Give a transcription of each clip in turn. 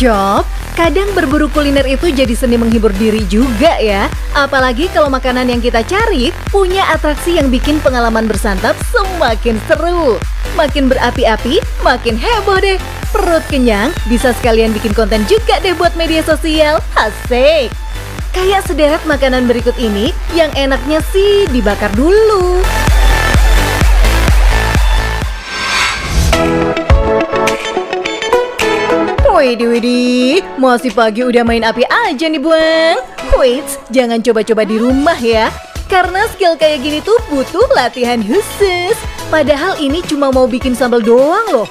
Shop, kadang berburu kuliner itu jadi seni menghibur diri juga ya. Apalagi kalau makanan yang kita cari punya atraksi yang bikin pengalaman bersantap semakin seru. Makin berapi-api, makin heboh deh. Perut kenyang, bisa sekalian bikin konten juga deh buat media sosial. Asik! Kayak sederet makanan berikut ini yang enaknya sih dibakar dulu. Widih, masih pagi udah main api aja nih buang. Wait, jangan coba-coba di rumah ya. Karena skill kayak gini tuh butuh latihan khusus. Padahal ini cuma mau bikin sambal doang loh.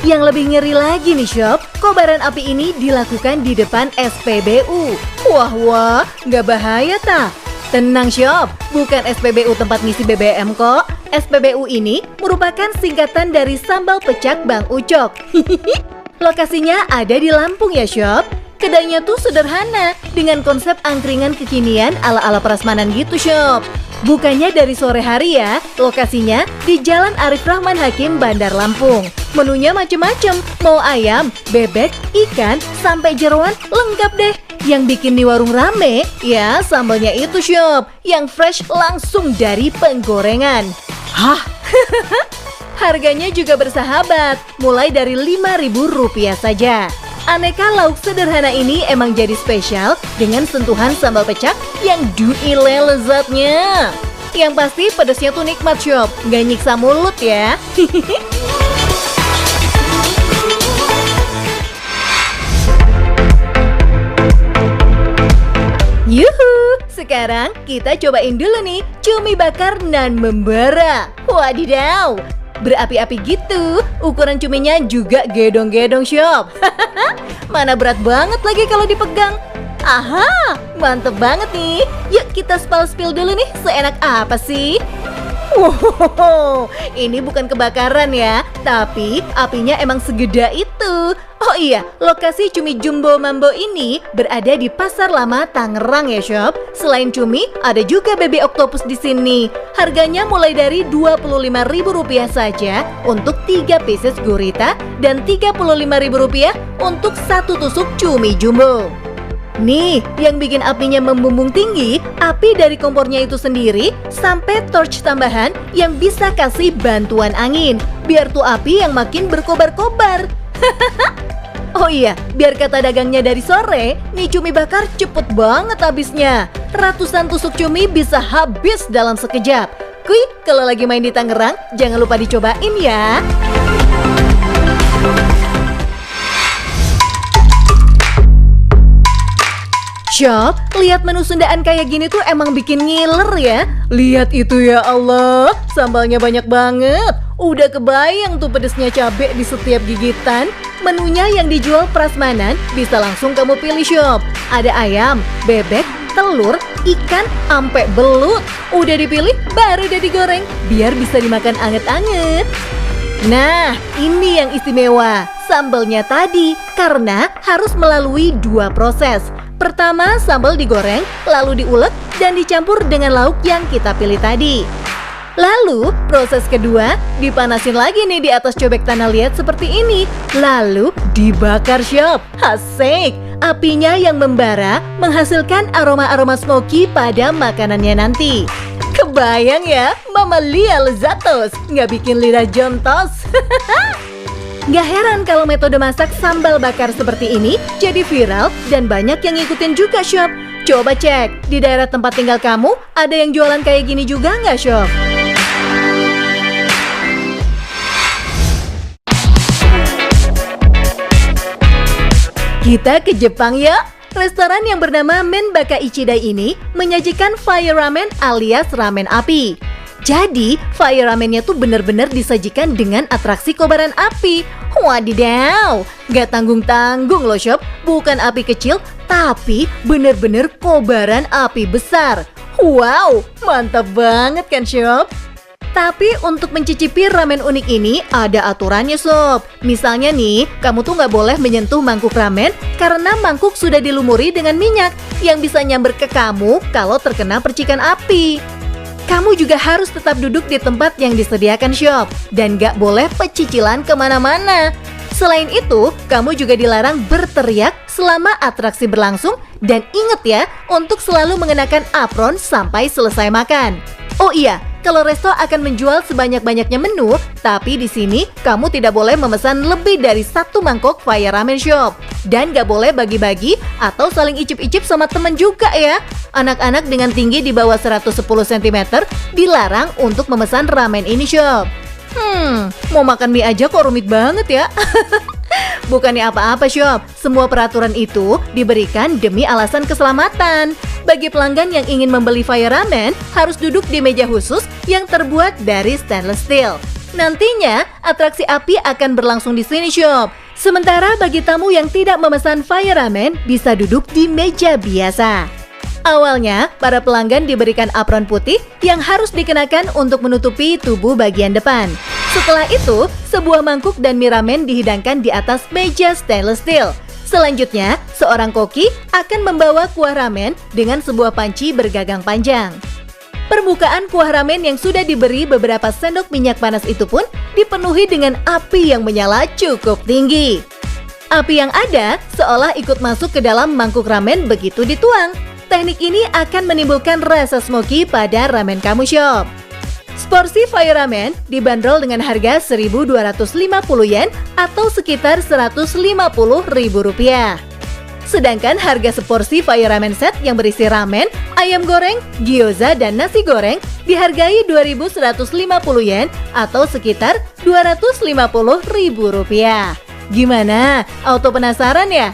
Yang lebih ngeri lagi nih Shop, kobaran api ini dilakukan di depan SPBU. Wah, nggak bahaya tak? Tenang Shop, bukan SPBU tempat ngisi BBM kok. SPBU ini merupakan singkatan dari sambal pecak Bang Ucok. Lokasinya ada di Lampung ya Shop. Kedainya tuh sederhana dengan konsep angkringan kekinian ala-ala prasmanan gitu Shop. Bukanya dari sore hari ya. Lokasinya di Jalan Arif Rahman Hakim, Bandar Lampung. Menunya macem-macem, mau ayam, bebek, ikan, sampai jeroan lengkap deh. Yang bikin di warung rame, ya sambalnya itu Shop, yang fresh langsung dari penggorengan. Hah? Harganya juga bersahabat, mulai dari Rp5.000 saja. Aneka lauk sederhana ini emang jadi spesial dengan sentuhan sambal pecak yang duile lezatnya. Yang pasti pedasnya tuh nikmat Shop, nggak nyiksa mulut ya. Yuhu, sekarang kita cobain dulu nih cumi bakar nan membara. Wadidaw, berapi-api gitu, ukuran cuminya juga gedong-gedong Shop. Mana berat banget lagi kalau dipegang. Aha, mantep banget nih. Yuk kita spill dulu nih, seenak apa sih? Wow, ini bukan kebakaran ya, tapi apinya emang segede itu. Oh iya, lokasi cumi Jumbo Mambo ini berada di Pasar Lama Tangerang ya Shop. Selain cumi, ada juga bebek oktopus di sini. Harganya mulai dari Rp25.000 saja untuk 3 pieces gurita dan Rp35.000 untuk 1 tusuk cumi jumbo. Nih, yang bikin apinya membumbung tinggi, api dari kompornya itu sendiri, sampai torch tambahan yang bisa kasih bantuan angin, biar tuh api yang makin berkobar-kobar. Oh iya, biar kata dagangnya dari sore, nih cumi bakar cepet banget habisnya. Ratusan tusuk cumi bisa habis dalam sekejap. Kuy, kalau lagi main di Tangerang, jangan lupa dicobain ya. Shop, lihat menu Sundaan kayak gini tuh emang bikin ngiler ya. Lihat itu ya Allah, sambalnya banyak banget. Udah kebayang tuh pedesnya cabe di setiap gigitan. Menunya yang dijual prasmanan bisa langsung kamu pilih Shop. Ada ayam, bebek, telur, ikan, ampe belut. Udah dipilih, baru udah digoreng, biar bisa dimakan anget-anget. Nah, ini yang istimewa, sambalnya tadi, karena harus melalui 2 proses. Pertama, sambal digoreng, lalu diulek dan dicampur dengan lauk yang kita pilih tadi. Lalu, proses kedua, dipanasin lagi nih di atas cobek tanah liat seperti ini. Lalu, dibakar Shop. Asik! Apinya yang membara menghasilkan aroma-aroma smoky pada makanannya nanti. Kebayang ya, Mamalia Lezatos, nggak bikin lidah jontos. Gak heran kalau metode masak sambal bakar seperti ini jadi viral dan banyak yang ngikutin juga Shop. Coba cek, di daerah tempat tinggal kamu ada yang jualan kayak gini juga nggak Shop? Kita ke Jepang ya. Restoran yang bernama Menbaka Ichidai ini menyajikan fire ramen alias ramen api. Jadi, fire ramennya tuh bener-bener disajikan dengan atraksi kobaran api. Wadidaw, gak tanggung-tanggung loh Shop. Bukan api kecil, tapi bener-bener kobaran api besar. Wow, mantap banget kan Shop? Tapi untuk mencicipi ramen unik ini ada aturannya Sob. Misalnya nih, kamu tuh gak boleh menyentuh mangkuk ramen karena mangkuk sudah dilumuri dengan minyak yang bisa nyamber ke kamu kalau terkena percikan api. Kamu juga harus tetap duduk di tempat yang disediakan Shop dan gak boleh pecicilan kemana-mana. Selain itu, kamu juga dilarang berteriak selama atraksi berlangsung dan ingat ya untuk selalu mengenakan apron sampai selesai makan. Oh iya, kalau resto akan menjual sebanyak-banyaknya menu, tapi di sini kamu tidak boleh memesan lebih dari 1 mangkok Fire Ramen Shop. Dan gak boleh bagi-bagi atau saling icip-icip sama teman juga ya. Anak-anak dengan tinggi di bawah 110 cm dilarang untuk memesan ramen ini shop. Mau makan mie aja kok rumit banget ya. Bukannya apa-apa shop, semua peraturan itu diberikan demi alasan keselamatan. Bagi pelanggan yang ingin membeli Fire Ramen, harus duduk di meja khusus yang terbuat dari stainless steel. Nantinya, atraksi api akan berlangsung di sini shop. Sementara bagi tamu yang tidak memesan Fire Ramen, bisa duduk di meja biasa. Awalnya, para pelanggan diberikan apron putih yang harus dikenakan untuk menutupi tubuh bagian depan. Setelah itu, sebuah mangkuk dan mie ramen dihidangkan di atas meja stainless steel. Selanjutnya, seorang koki akan membawa kuah ramen dengan sebuah panci bergagang panjang. Permukaan kuah ramen yang sudah diberi beberapa sendok minyak panas itu pun dipenuhi dengan api yang menyala cukup tinggi. Api yang ada seolah ikut masuk ke dalam mangkuk ramen begitu dituang. Teknik ini akan menimbulkan rasa smoky pada ramen kamu shop. Seporsi Fire Ramen dibanderol dengan harga 1.250 yen atau sekitar Rp150.000. Sedangkan harga seporsi Fire Ramen set yang berisi ramen, ayam goreng, gyoza, dan nasi goreng dihargai 2.150 yen atau sekitar Rp250.000. Gimana? Auto penasaran ya?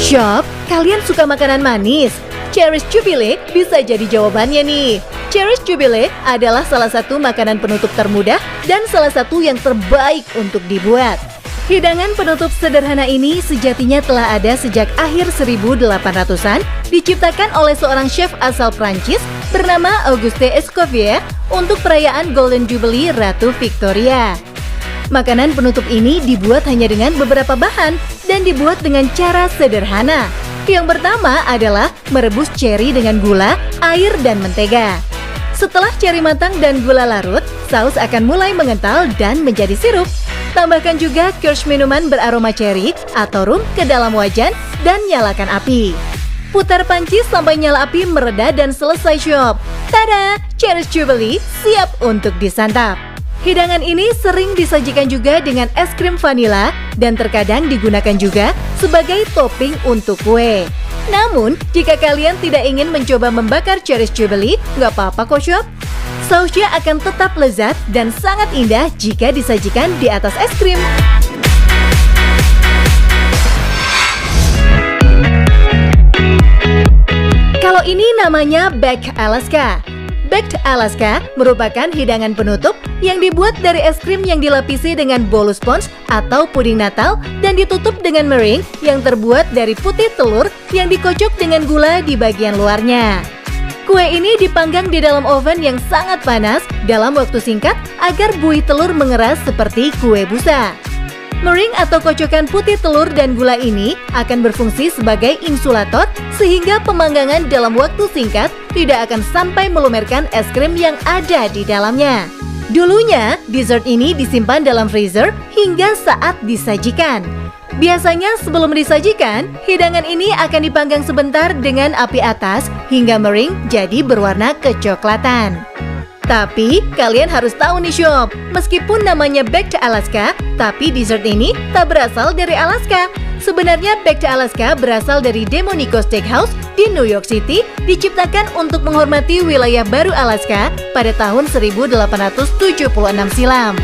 Shop, kalian suka makanan manis? Cherish Jubilee bisa jadi jawabannya nih. Cherish Jubilee adalah salah satu makanan penutup termudah dan salah satu yang terbaik untuk dibuat. Hidangan penutup sederhana ini sejatinya telah ada sejak akhir 1800-an, diciptakan oleh seorang chef asal Prancis bernama Auguste Escoffier untuk perayaan Golden Jubilee Ratu Victoria. Makanan penutup ini dibuat hanya dengan beberapa bahan dan dibuat dengan cara sederhana. Yang pertama adalah merebus ceri dengan gula, air, dan mentega. Setelah ceri matang dan gula larut, saus akan mulai mengental dan menjadi sirup. Tambahkan juga kirsch minuman beraroma ceri atau rum ke dalam wajan dan nyalakan api. Putar panci sampai nyala api mereda dan selesai shop. Tada! Cherish Jubilee siap untuk disantap. Hidangan ini sering disajikan juga dengan es krim vanila dan terkadang digunakan juga sebagai topping untuk kue. Namun, jika kalian tidak ingin mencoba membakar Cherish Jubilee, nggak apa-apa kok shop. Sausnya akan tetap lezat dan sangat indah jika disajikan di atas es krim. Kalau ini namanya Baked Alaska. Baked Alaska merupakan hidangan penutup yang dibuat dari es krim yang dilapisi dengan bolu spons atau puding Natal dan ditutup dengan meringue yang terbuat dari putih telur yang dikocok dengan gula di bagian luarnya. Kue ini dipanggang di dalam oven yang sangat panas dalam waktu singkat agar buih telur mengeras seperti kue busa. Meringue atau kocokan putih telur dan gula ini akan berfungsi sebagai insulator sehingga pemanggangan dalam waktu singkat tidak akan sampai melumerkan es krim yang ada di dalamnya. Dulunya, dessert ini disimpan dalam freezer hingga saat disajikan. Biasanya sebelum disajikan, hidangan ini akan dipanggang sebentar dengan api atas hingga meringue jadi berwarna kecoklatan. Tapi, kalian harus tahu nih shop, meskipun namanya Baked Alaska, tapi dessert ini tak berasal dari Alaska. Sebenarnya Baked Alaska berasal dari Delmonico Steakhouse di New York City, diciptakan untuk menghormati wilayah baru Alaska pada tahun 1876 silam.